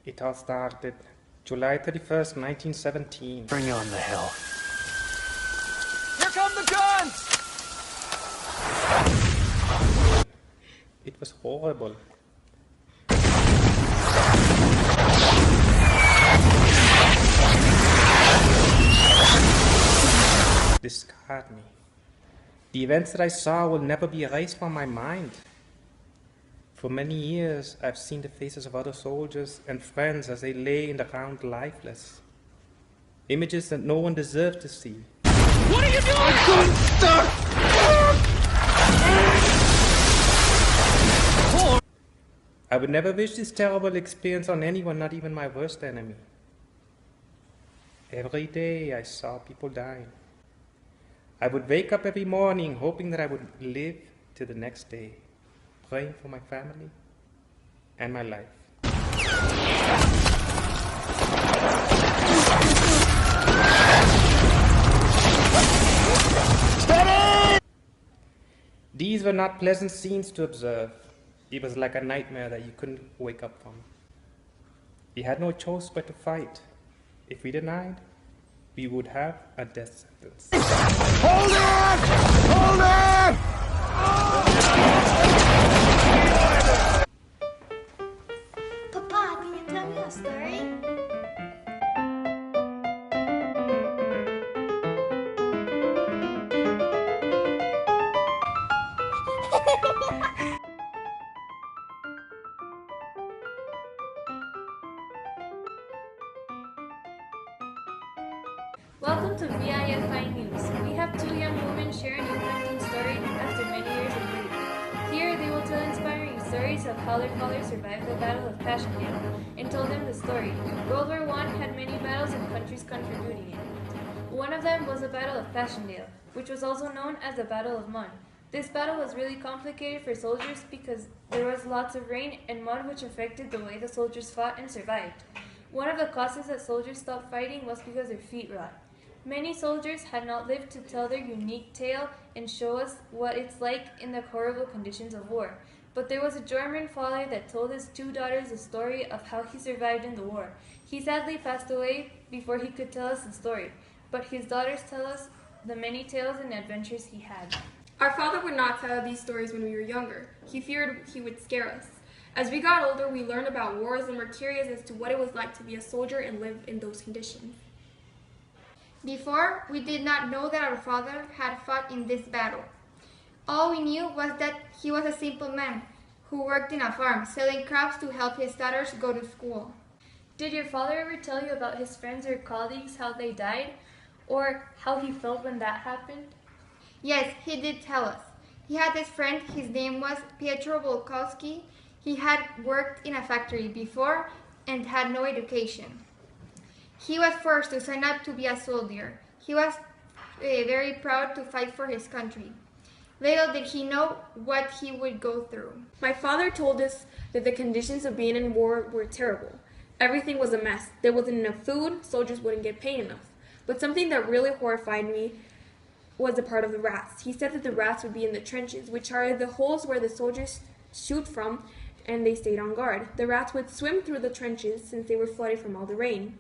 It all started July 31st, 1917. Bring on the hell. Here come the guns! It was horrible. This scarred me. The events that I saw will never be erased from my mind. For many years, I've seen the faces of other soldiers and friends as they lay in the ground lifeless. Images that no one deserved to see. What are you doing? I couldn't stop! I would never wish this terrible experience on anyone, not even my worst enemy. Every day I saw people dying. I would wake up every morning hoping that I would live to the next day, praying for my family and my life. Steady! These were not pleasant scenes to observe. It was like a nightmare that you couldn't wake up from. We had no choice but to fight. If we denied, we would have a death sentence. Hold on! Hold on! Papa, can you tell me a story? Welcome to VIFI News. We have two young women sharing a touching story after many years of grief. Here they will tell inspiring stories of how their father survived the Battle of Passchendaele and told them the story. World War I had many battles and countries contributing in it. One of them was the Battle of Passchendaele, which was also known as the Battle of Mud. This battle was really complicated for soldiers because there was lots of rain and mud which affected the way the soldiers fought and survived. One of the causes that soldiers stopped fighting was because their feet rot. Many soldiers had not lived to tell their unique tale and show us what it's like in the horrible conditions of war. But there was a German father that told his two daughters the story of how he survived in the war. He sadly passed away before he could tell us the story, but his daughters tell us the many tales and adventures he had. Our father would not tell these stories when we were younger. He feared he would scare us. As we got older, we learned about wars and were curious as to what it was like to be a soldier and live in those conditions. Before, we did not know that our father had fought in this battle. All we knew was that he was a simple man who worked in a farm, selling crops to help his daughters go to school. Did your father ever tell you about his friends or colleagues, how they died, or how he felt when that happened? Yes, he did tell us. He had this friend, his name was Pietro Volkowski. He had worked in a factory before and had no education. He was forced to sign up to be a soldier. He was very proud to fight for his country. Little did he know what he would go through. My father told us that the conditions of being in war were terrible. Everything was a mess. There wasn't enough food, soldiers wouldn't get paid enough. But something that really horrified me was a part of the rats. He said that the rats would be in the trenches, which are the holes where the soldiers shoot from, and they stayed on guard. The rats would swim through the trenches since they were flooded from all the rain.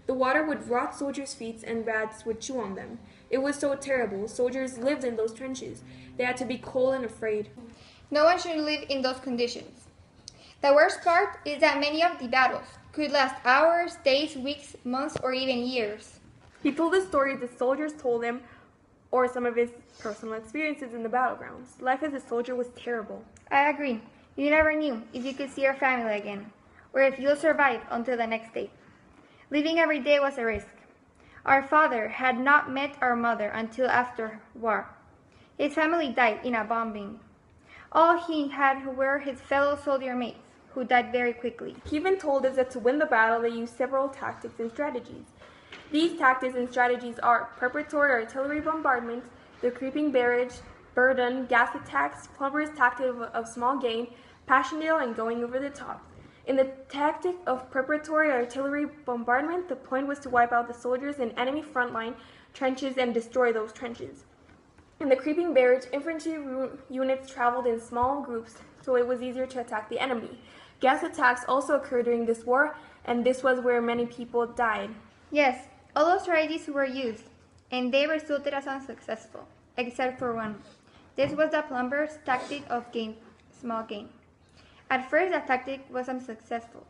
The water would rot soldiers' feet and rats would chew on them. It was so terrible. Soldiers lived in those trenches. They had to be cold and afraid. No one should live in those conditions. The worst part is that many of the battles could last hours, days, weeks, months, or even years. He told the stories the soldiers told him or some of his personal experiences in the battlegrounds. Life as a soldier was terrible. I agree. You never knew if you could see your family again, or if you'll survive until the next day. Living every day was a risk. Our father had not met our mother until after war. His family died in a bombing. All he had were his fellow soldier mates, who died very quickly. He even told us that to win the battle, they used several tactics and strategies. These tactics and strategies are preparatory artillery bombardment, the creeping barrage, Verdun, gas attacks, Plumber's tactic of small gain, Passchendaele, and going over the top. In the tactic of preparatory artillery bombardment, the point was to wipe out the soldiers in enemy frontline trenches and destroy those trenches. In the creeping barrage, infantry units traveled in small groups, so it was easier to attack the enemy. Gas attacks also occurred during this war, and this was where many people died. Yes, all those strategies were used, and they resulted as unsuccessful, except for one. This was the plumber's tactic of small gain. At first, the tactic was unsuccessful,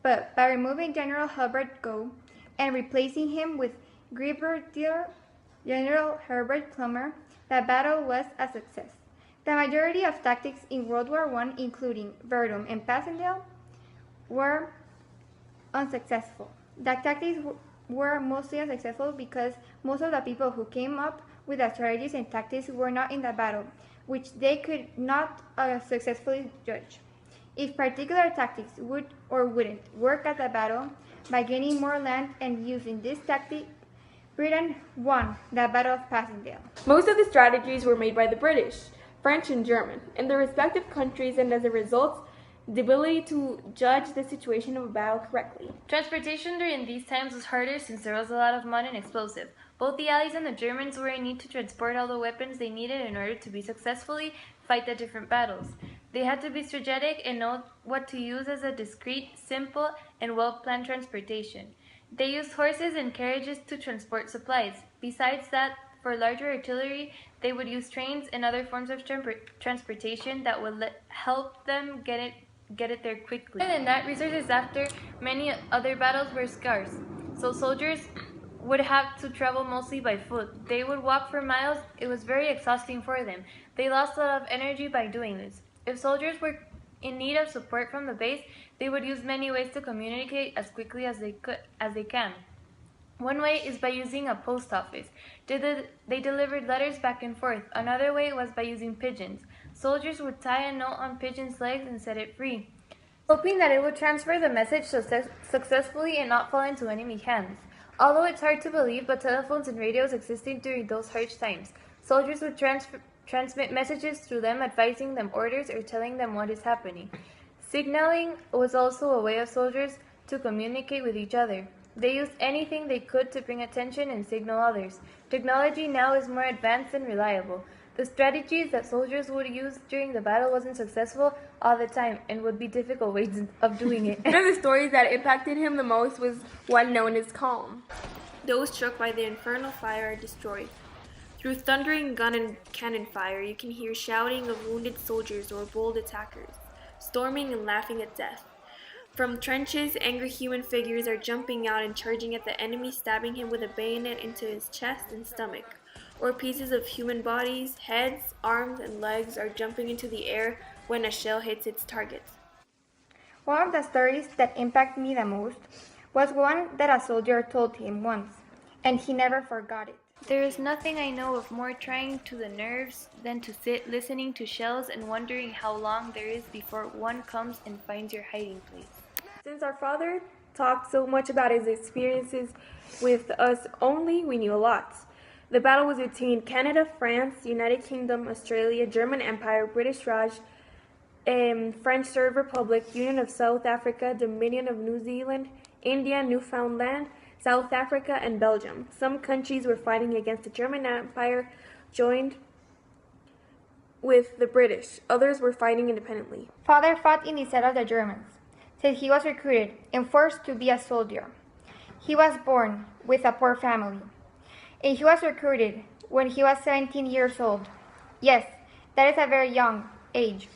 but by removing General Herbert Gough and replacing him with Brigadier General Herbert Plumer, the battle was a success. The majority of tactics in World War I, including Verdun and Passchendaele, were unsuccessful. The tactics were mostly unsuccessful because most of the people who came up with the strategies and tactics were not in the battle, which they could not successfully judge. If particular tactics would or wouldn't work at the battle, by gaining more land and using this tactic, Britain won the Battle of Passchendaele. Most of the strategies were made by the British, French, and German in their respective countries, and as a result, the ability to judge the situation of a battle correctly. Transportation during these times was harder since there was a lot of mud and explosive. Both the Allies and the Germans were in need to transport all the weapons they needed in order to be successfully fight the different battles. They had to be strategic and know what to use as a discreet, simple, and well-planned transportation. They used horses and carriages to transport supplies. Besides that, for larger artillery, they would use trains and other forms of transportation that would help them get it there quickly. Other than that, resources after many other battles were scarce, so soldiers would have to travel mostly by foot. They would walk for miles. It was very exhausting for them. They lost a lot of energy by doing this. If soldiers were in need of support from the base, they would use many ways to communicate as quickly as they can. One way is by using a post office. They delivered letters back and forth. Another way was by using pigeons. Soldiers would tie a note on pigeons' legs and set it free, hoping that it would transfer the message successfully and not fall into enemy hands. Although it's hard to believe, but telephones and radios existed during those harsh times. Soldiers would transmit messages through them, advising them orders or telling them what is happening. Signaling was also a way of soldiers to communicate with each other. They used anything they could to bring attention and signal others. Technology now is more advanced and reliable. The strategies that soldiers would use during the battle wasn't successful all the time and would be difficult ways of doing it. One of the stories that impacted him the most was one known as Calm. Those struck by the infernal fire are destroyed. Through thundering gun and cannon fire, you can hear shouting of wounded soldiers or bold attackers, storming and laughing at death. From trenches, angry human figures are jumping out and charging at the enemy, stabbing him with a bayonet into his chest and stomach. Or pieces of human bodies, heads, arms, and legs are jumping into the air when a shell hits its target. One of the stories that impacted me the most was one that a soldier told him once, and he never forgot it. There is nothing I know of more trying to the nerves than to sit listening to shells and wondering how long there is before one comes and finds your hiding place. Since our father talked so much about his experiences with us only, we knew a lot. The battle was between Canada, France, United Kingdom, Australia, German Empire, British Raj, French Third Republic, Union of South Africa, Dominion of New Zealand, India, Newfoundland, South Africa, and Belgium. Some countries were fighting against the German Empire, joined with the British. Others were fighting independently. Father fought in the side of the Germans, said he was recruited and forced to be a soldier. He was born with a poor family, and he was recruited when he was 17 years old. Yes, that is a very young age.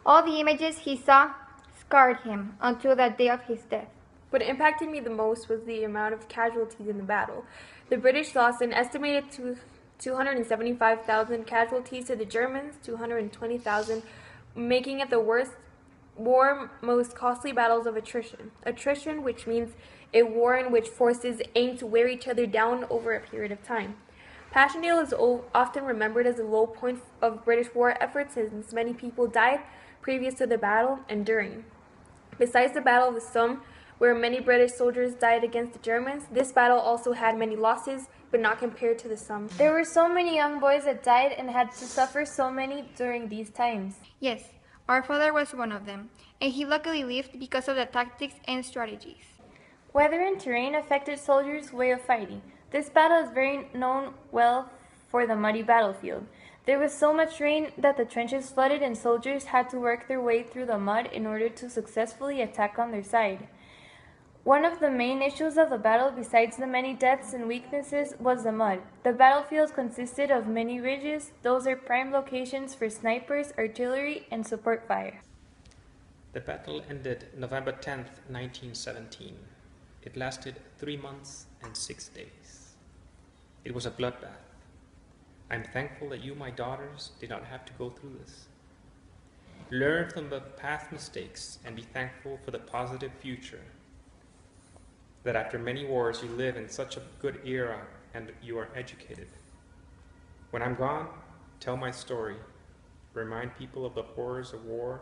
All the images he saw scarred him until the day of his death. What impacted me the most was the amount of casualties in the battle. The British lost an estimated 275,000 casualties to the Germans, 220,000, making it the worst most costly battles of attrition. Attrition, which means a war in which forces aim to wear each other down over a period of time. Passchendaele is often remembered as a low point of British war efforts since many people died previous to the battle and during. Besides the Battle of the Somme, where many British soldiers died against the Germans, this battle also had many losses, but not compared to the Somme. There were so many young boys that died and had to suffer so many during these times. Yes, our father was one of them, and he luckily lived because of the tactics and strategies. Weather and terrain affected soldiers' way of fighting. This battle is very known well for the muddy battlefield. There was so much rain that the trenches flooded and soldiers had to work their way through the mud in order to successfully attack on their side. One of the main issues of the battle, besides the many deaths and weaknesses, was the mud. The battlefield consisted of many ridges. Those are prime locations for snipers, artillery, and support fire. The battle ended November 10th, 1917. It lasted 3 months and 6 days. It was a bloodbath. I'm thankful that you, my daughters, did not have to go through this. Learn from the past mistakes and be thankful for the positive future. That after many wars you live in such a good era and you are educated. When I'm gone, tell my story, remind people of the horrors of war,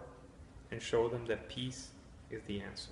and show them that peace is the answer.